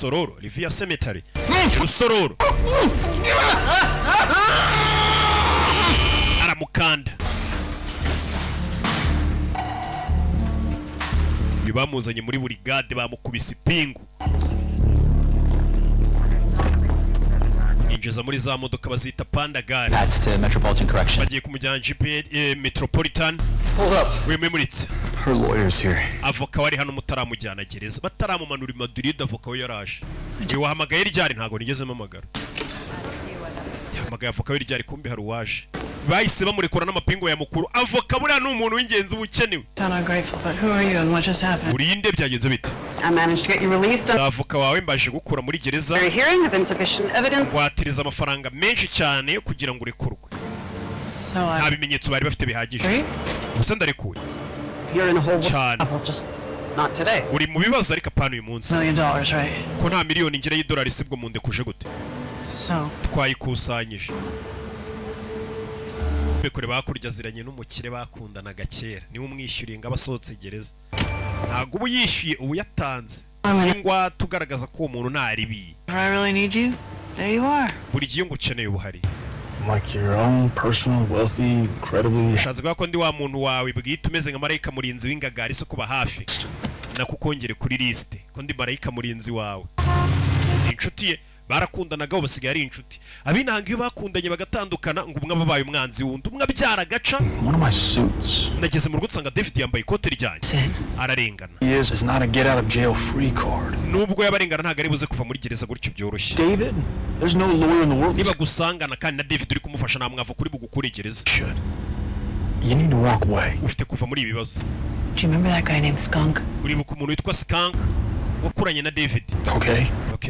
Rusororo Rivia Cemetery Rusororo aramukanda bamuzanye muri burigade bamukubise ipingu injeza muri za modoka bazita Panda Gari bagiye kumujyana Metropolitan wememuritse her lawyers here avoka wari hano mutaramujyana gereza bataramumanura Madrid avoka we yaraje wahamagaye ryari ntago nigeze mpamagara yahamagaye avoka we ryari kumbi hari uwaje bahise bamurekura n'amapingo ya mukuru avoka buriya ni umuntu w'ingenzi ubukenewe urinde byagenze bite avoka wawe mbaje gukura muri gereza watiriza amafaranga menshi cyane kugira ngo urekurwe nta bimenyetso bari bafite bihagije gusa ndarekuwe cyane uri mu bibazo ariko apana uyu munsi ko nta miliyoni ngira y'idolari sibwo mu ndekuje gute twayikusanyije bekore bakurya ziranye n'umukire bakundanaga kera niwe umwishyuriye ngo abasohotse gereza ntago ubu yishyuye ubu yatanze ingwa tugaragaza ko uwo muntu ntaribi buri gihe ngo ukeneye ubuhari like your own personal wealthy incredibly shazi ko ndi wa muntu wawe bwite umeze nka marayika murinzi w'ingagari so kuba hafi nakukongere kuri liste ko ndi marayika murinzi wawe inshuti ye barakundanaga bo basigaye ari inshuti abinanga iyo bakundanye bagatandukana ngo umwe ababaye umwanzi wundi umwe abyara gaca nageze mu rugo nsanga David yambaye ikote ryanjye ararengana is not a get out of jail free card nubwo yabarengana ntago ari buze kuva muri gereza gutyo byoroshye David there's no lawyer in the world niba gusangana kandi na David uri kumufasha namwava kuri bugukure gereza you need to walk away ufite kuva muri ibibazo Do you remember that guy named Skunk? uribuka umuntu witwa Skunk wakuranye na David okay